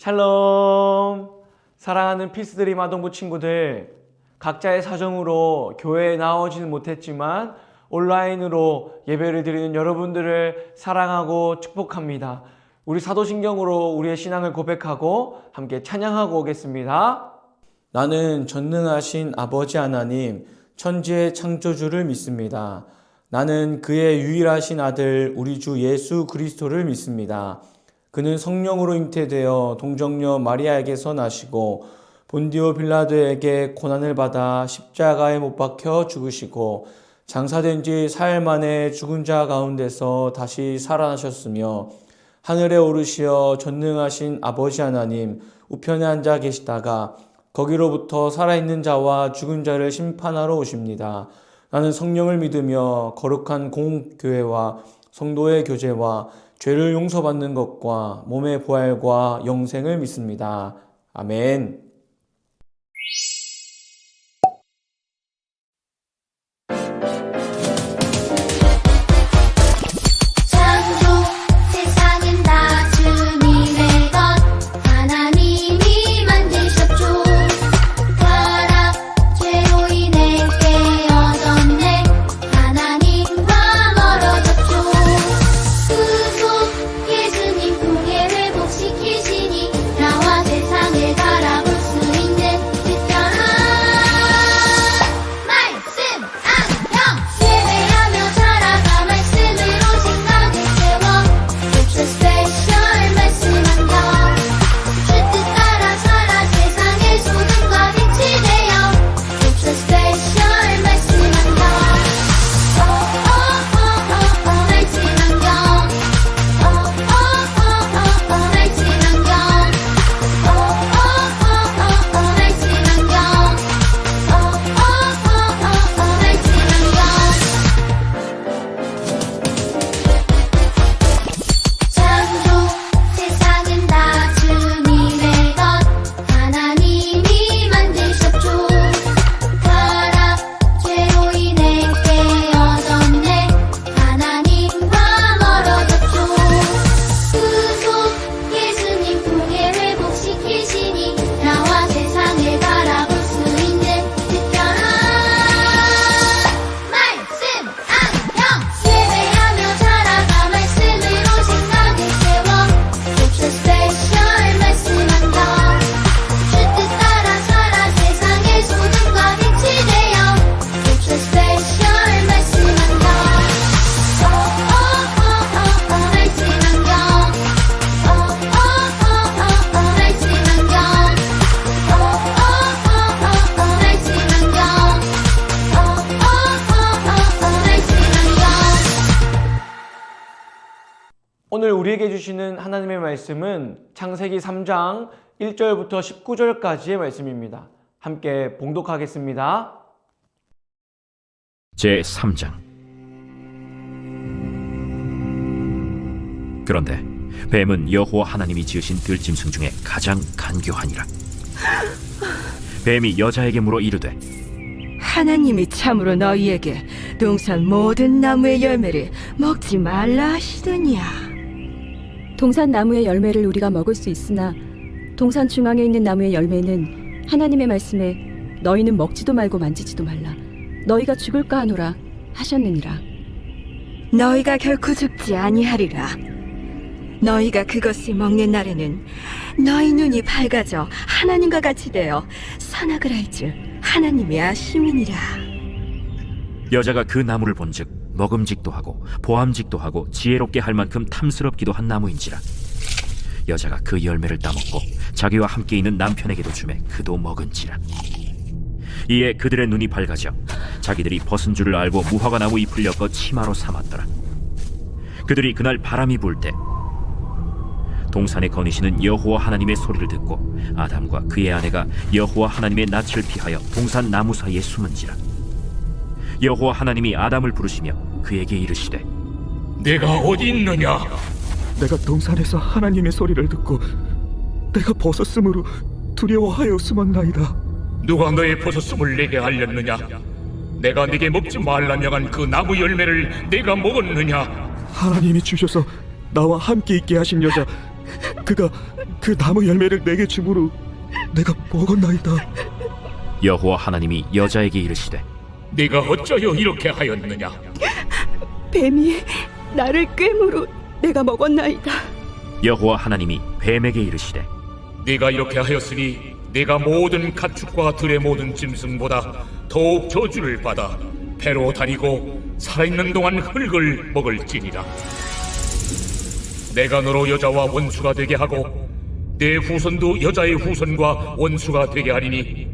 샬롬! 사랑하는 피스드림 아동부 친구들, 각자의 사정으로 교회에 나오지는 못했지만 온라인으로 예배를 드리는 여러분들을 사랑하고 축복합니다. 우리 사도신경으로 우리의 신앙을 고백하고 함께 찬양하고 오겠습니다. 나는 전능하신 아버지 하나님, 천지의 창조주를 믿습니다. 나는 그의 유일하신 아들 우리 주 예수 그리스도를 믿습니다. 그는 성령으로 잉태되어 동정녀 마리아에게서 나시고 본디오 빌라도에게 고난을 받아 십자가에 못 박혀 죽으시고 장사된 지 사흘 만에 죽은 자 가운데서 다시 살아나셨으며 하늘에 오르시어 전능하신 아버지 하나님 우편에 앉아 계시다가 거기로부터 살아있는 자와 죽은 자를 심판하러 오십니다. 나는 성령을 믿으며 거룩한 공교회와 성도의 교제와 죄를 용서받는 것과 몸의 부활과 영생을 믿습니다. 아멘. 오늘 우리에게 주시는 하나님의 말씀은 창세기 3장 1절부터 19절까지의 말씀입니다. 함께 봉독하겠습니다. 제3장. 그런데 뱀은 여호와 하나님이 지으신 들짐승 중에 가장 간교하니라. 뱀이 여자에게 물어 이르되 하나님이 참으로 너희에게 동산 모든 나무의 열매를 먹지 말라 하시더냐. 동산 나무의 열매를 우리가 먹을 수 있으나 동산 중앙에 있는 나무의 열매는 하나님의 말씀에 너희는 먹지도 말고 만지지도 말라 너희가 죽을까 하노라 하셨느니라. 너희가 결코 죽지 아니하리라. 너희가 그것을 먹는 날에는 너희 눈이 밝아져 하나님과 같이 되어 선악을 알 줄 하나님이 아심이니라. 여자가 그 나무를 본즉 먹음직도 하고 보암직도 하고 지혜롭게 할 만큼 탐스럽기도 한 나무인지라. 여자가 그 열매를 따먹고 자기와 함께 있는 남편에게도 주매 그도 먹은지라. 이에 그들의 눈이 밝아져 자기들이 벗은 줄을 알고 무화과 나무 잎을 엮어 치마로 삼았더라. 그들이 그날 바람이 불 때 동산에 거니시는 여호와 하나님의 소리를 듣고 아담과 그의 아내가 여호와 하나님의 낯을 피하여 동산 나무 사이에 숨은지라. 여호와 하나님이 아담을 부르시며 그에게 이르시되 내가 어디 있느냐? 내가 동산에서 하나님의 소리를 듣고 내가 벗었으므로 두려워하여 숨었나이다. 누가 너의 벗었음을 내게 알렸느냐? 내가 네게 먹지 말라 명한 그 나무 열매를 내가 먹었느냐? 하나님이 주셔서 나와 함께 있게 하신 여자, 그가 그 나무 열매를 내게 주므로 내가 먹었나이다. 여호와 하나님이 여자에게 이르시되 네가 어쩌여 이렇게 하였느냐? 뱀이 나를 꿰므로 내가 먹었나이다. 여호와 하나님이 뱀에게 이르시되 네가 이렇게 하였으니 네가 모든 가축과 들의 모든 짐승보다 더욱 저주를 받아 배로 다니고 살아있는 동안 흙을 먹을지니라. 내가 너로 여자와 원수가 되게 하고 내 후손도 여자의 후손과 원수가 되게 하리니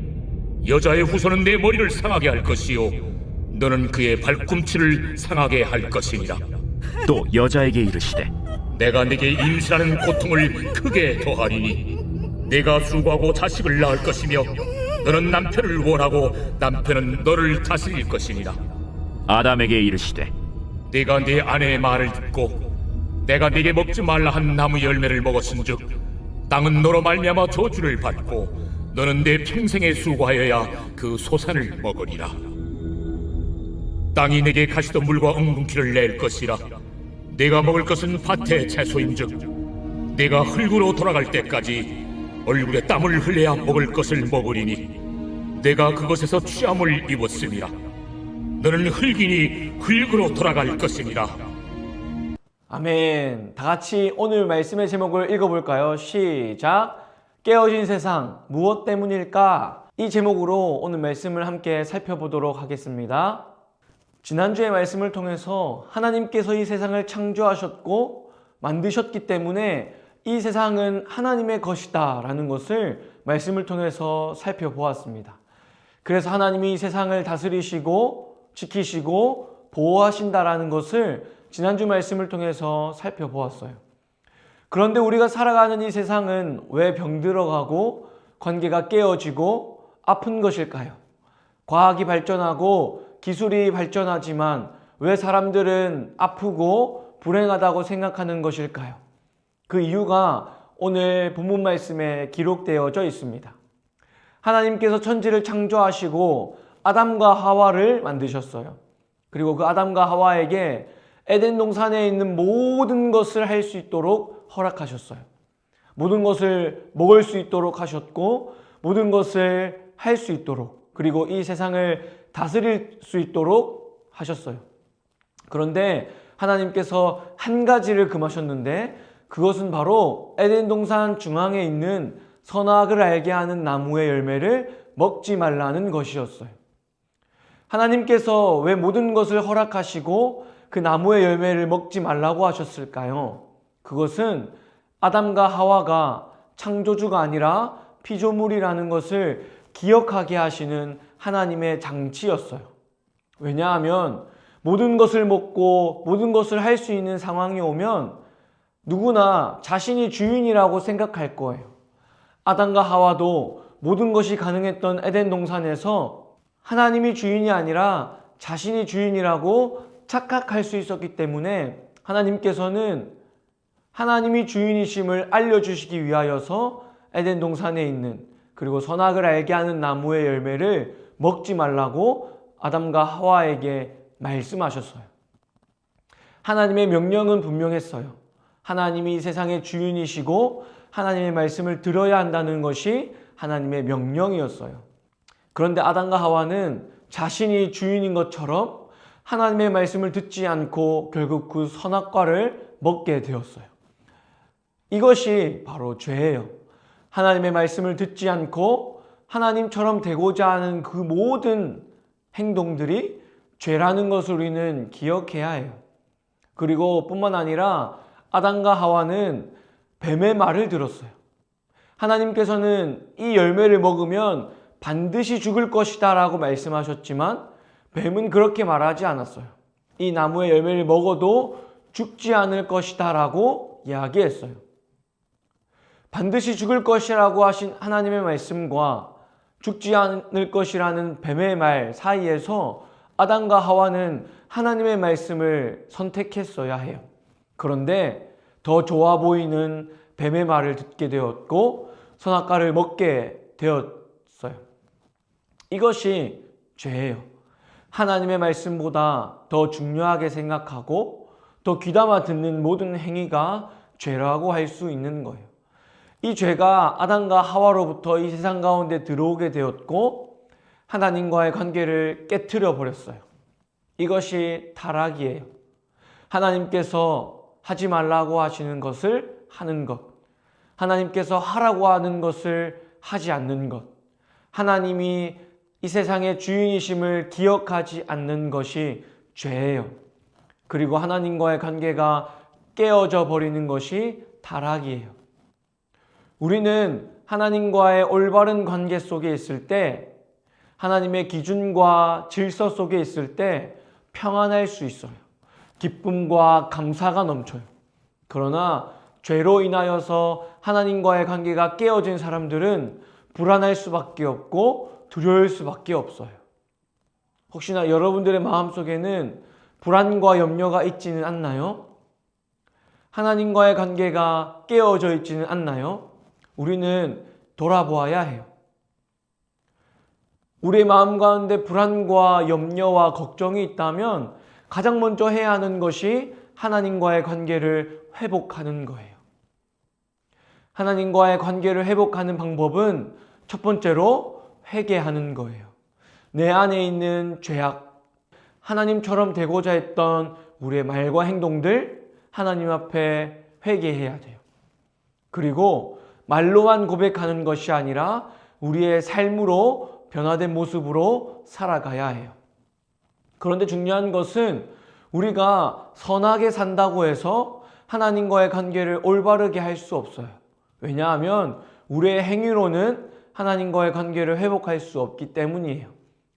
여자의 후손은 내 머리를 상하게 할 것이요 너는 그의 발꿈치를 상하게 할 것이니라. 또 여자에게 이르시되 내가 네게 임신하는 고통을 크게 더하리니 네가 수고하고 자식을 낳을 것이며 너는 남편을 원하고 남편은 너를 다스릴 것이니라. 아담에게 이르시되 네가 네 아내의 말을 듣고 내가 네게 먹지 말라 한 나무 열매를 먹었은즉 땅은 너로 말미암아 저주를 받고 너는 내 평생에 수고하여야 그 소산을 먹으리라. 땅이 내게 가시덤불과 엉겅퀴를 낼 것이라. 네가 먹을 것은 밭의 채소인즉 네가 흙으로 돌아갈 때까지 얼굴에 땀을 흘려야 먹을 것을 먹으리니 내가 그것에서 취함을 입었음이라. 너는 흙이니 흙으로 돌아갈 것이니라. 아멘. 다 같이 오늘 말씀의 제목을 읽어볼까요? 시작. 깨어진 세상 무엇 때문일까? 이 제목으로 오늘 말씀을 함께 살펴보도록 하겠습니다. 지난주의 말씀을 통해서 하나님께서 이 세상을 창조하셨고 만드셨기 때문에 이 세상은 하나님의 것이다 라는 것을 말씀을 통해서 살펴보았습니다. 그래서 하나님이 이 세상을 다스리시고 지키시고 보호하신다라는 것을 지난주 말씀을 통해서 살펴보았어요. 그런데 우리가 살아가는 이 세상은 왜 병들어가고 관계가 깨어지고 아픈 것일까요? 과학이 발전하고 기술이 발전하지만 왜 사람들은 아프고 불행하다고 생각하는 것일까요? 그 이유가 오늘 본문 말씀에 기록되어져 있습니다. 하나님께서 천지를 창조하시고 아담과 하와를 만드셨어요. 그리고 그 아담과 하와에게 에덴 동산에 있는 모든 것을 할 수 있도록 허락하셨어요. 모든 것을 먹을 수 있도록 하셨고 모든 것을 할 수 있도록 그리고 이 세상을 다스릴 수 있도록 하셨어요. 그런데 하나님께서 한 가지를 금하셨는데 그것은 바로 에덴 동산 중앙에 있는 선악을 알게 하는 나무의 열매를 먹지 말라는 것이었어요. 하나님께서 왜 모든 것을 허락하시고 그 나무의 열매를 먹지 말라고 하셨을까요? 그것은 아담과 하와가 창조주가 아니라 피조물이라는 것을 기억하게 하시는 하나님의 장치였어요. 왜냐하면 모든 것을 먹고 모든 것을 할 수 있는 상황이 오면 누구나 자신이 주인이라고 생각할 거예요. 아담과 하와도 모든 것이 가능했던 에덴 동산에서 하나님이 주인이 아니라 자신이 주인이라고 착각할 수 있었기 때문에 하나님께서는 하나님이 주인이심을 알려주시기 위하여서 에덴 동산에 있는 그리고 선악을 알게 하는 나무의 열매를 먹지 말라고 아담과 하와에게 말씀하셨어요. 하나님의 명령은 분명했어요. 하나님이 이 세상의 주인이시고 하나님의 말씀을 들어야 한다는 것이 하나님의 명령이었어요. 그런데 아담과 하와는 자신이 주인인 것처럼 하나님의 말씀을 듣지 않고 결국 그 선악과를 먹게 되었어요. 이것이 바로 죄예요. 하나님의 말씀을 듣지 않고 하나님처럼 되고자 하는 그 모든 행동들이 죄라는 것을 우리는 기억해야 해요. 그리고 뿐만 아니라 아담과 하와는 뱀의 말을 들었어요. 하나님께서는 이 열매를 먹으면 반드시 죽을 것이다 라고 말씀하셨지만 뱀은 그렇게 말하지 않았어요. 이 나무의 열매를 먹어도 죽지 않을 것이다 라고 이야기했어요. 반드시 죽을 것이라고 하신 하나님의 말씀과 죽지 않을 것이라는 뱀의 말 사이에서 아담과 하와는 하나님의 말씀을 선택했어야 해요. 그런데 더 좋아 보이는 뱀의 말을 듣게 되었고 선악과를 먹게 되었어요. 이것이 죄예요. 하나님의 말씀보다 더 중요하게 생각하고 더 귀담아 듣는 모든 행위가 죄라고 할 수 있는 거예요. 이 죄가 아담과 하와로부터 이 세상 가운데 들어오게 되었고 하나님과의 관계를 깨트려 버렸어요. 이것이 타락이에요. 하나님께서 하지 말라고 하시는 것을 하는 것, 하나님께서 하라고 하는 것을 하지 않는 것, 하나님이 이 세상의 주인이심을 기억하지 않는 것이 죄예요. 그리고 하나님과의 관계가 깨어져 버리는 것이 타락이에요. 우리는 하나님과의 올바른 관계 속에 있을 때, 하나님의 기준과 질서 속에 있을 때 평안할 수 있어요. 기쁨과 감사가 넘쳐요. 그러나 죄로 인하여서 하나님과의 관계가 깨어진 사람들은 불안할 수밖에 없고 두려울 수밖에 없어요. 혹시나 여러분들의 마음속에는 불안과 염려가 있지는 않나요? 하나님과의 관계가 깨어져 있지는 않나요? 우리는 돌아보아야 해요. 우리의 마음 가운데 불안과 염려와 걱정이 있다면 가장 먼저 해야 하는 것이 하나님과의 관계를 회복하는 거예요. 하나님과의 관계를 회복하는 방법은 첫 번째로 회개하는 거예요. 내 안에 있는 죄악, 하나님처럼 되고자 했던 우리의 말과 행동들 하나님 앞에 회개해야 돼요. 그리고 말로만 고백하는 것이 아니라 우리의 삶으로 변화된 모습으로 살아가야 해요. 그런데 중요한 것은 우리가 선하게 산다고 해서 하나님과의 관계를 올바르게 할 수 없어요. 왜냐하면 우리의 행위로는 하나님과의 관계를 회복할 수 없기 때문이에요.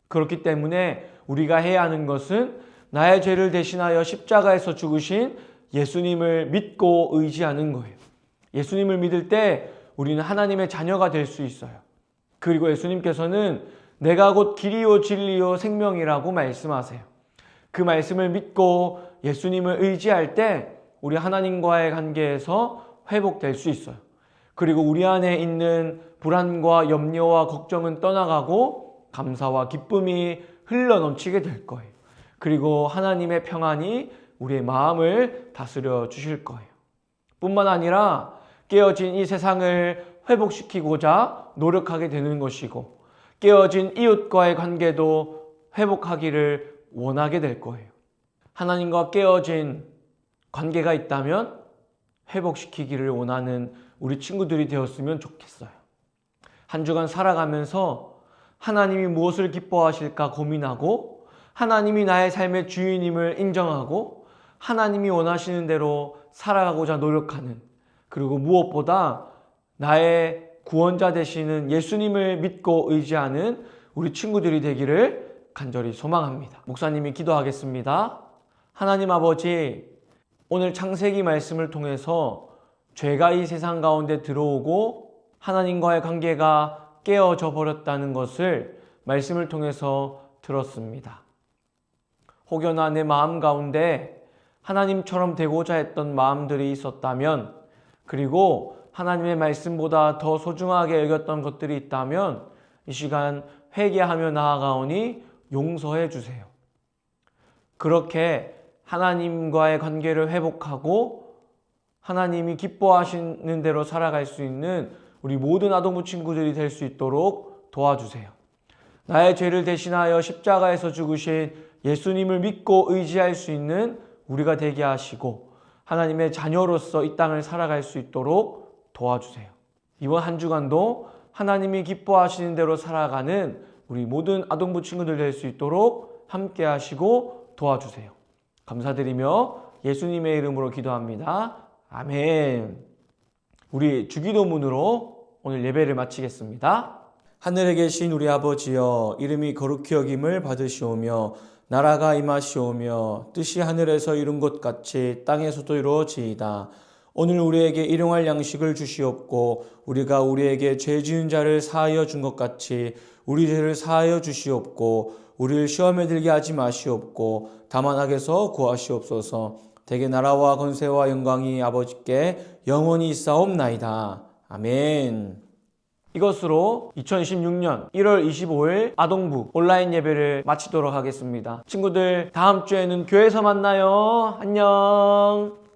그렇기 때문에 우리가 해야 하는 것은 나의 죄를 대신하여 십자가에서 죽으신 예수님을 믿고 의지하는 거예요. 예수님을 믿을 때 우리는 하나님의 자녀가 될 수 있어요. 그리고 예수님께서는 내가 곧 길이요 진리요 생명이라고 말씀하세요. 그 말씀을 믿고 예수님을 의지할 때 우리 하나님과의 관계에서 회복될 수 있어요. 그리고 우리 안에 있는 불안과 염려와 걱정은 떠나가고 감사와 기쁨이 흘러넘치게 될 거예요. 그리고 하나님의 평안이 우리의 마음을 다스려 주실 거예요. 뿐만 아니라 깨어진 이 세상을 회복시키고자 노력하게 되는 것이고 깨어진 이웃과의 관계도 회복하기를 원하게 될 거예요. 하나님과 깨어진 관계가 있다면 회복시키기를 원하는 우리 친구들이 되었으면 좋겠어요. 한 주간 살아가면서 하나님이 무엇을 기뻐하실까 고민하고 하나님이 나의 삶의 주인임을 인정하고 하나님이 원하시는 대로 살아가고자 노력하는, 그리고 무엇보다 나의 구원자 되시는 예수님을 믿고 의지하는 우리 친구들이 되기를 간절히 소망합니다. 목사님이 기도하겠습니다. 하나님 아버지, 오늘 창세기 말씀을 통해서 죄가 이 세상 가운데 들어오고 하나님과의 관계가 깨어져 버렸다는 것을 말씀을 통해서 들었습니다. 혹여나 내 마음 가운데 하나님처럼 되고자 했던 마음들이 있었다면, 그리고 하나님의 말씀보다 더 소중하게 여겼던 것들이 있다면 이 시간 회개하며 나아가오니 용서해 주세요. 그렇게 하나님과의 관계를 회복하고 하나님이 기뻐하시는 대로 살아갈 수 있는 우리 모든 아동부 친구들이 될 수 있도록 도와주세요. 나의 죄를 대신하여 십자가에서 죽으신 예수님을 믿고 의지할 수 있는 우리가 되게 하시고 하나님의 자녀로서 이 땅을 살아갈 수 있도록 도와주세요. 이번 한 주간도 하나님이 기뻐하시는 대로 살아가는 우리 모든 아동부 친구들 될 수 있도록 함께 하시고 도와주세요. 감사드리며 예수님의 이름으로 기도합니다. 아멘. 우리 주기도문으로 오늘 예배를 마치겠습니다. 하늘에 계신 우리 아버지여, 이름이 거룩히 여김을 받으시오며 나라가 임하시오며 뜻이 하늘에서 이룬 것 같이 땅에서도 이루어지이다. 오늘 우리에게 일용할 양식을 주시옵고 우리가 우리에게 죄 지은 자를 사하여 준 것 같이 우리 죄를 사하여 주시옵고 우리를 시험에 들게 하지 마시옵고 다만 악에서 구하시옵소서. 대개 나라와 권세와 영광이 아버지께 영원히 있사옵나이다. 아멘. 이것으로 2016년 1월 25일 아동부 온라인 예배를 마치도록 하겠습니다. 친구들, 다음 주에는 교회에서 만나요. 안녕.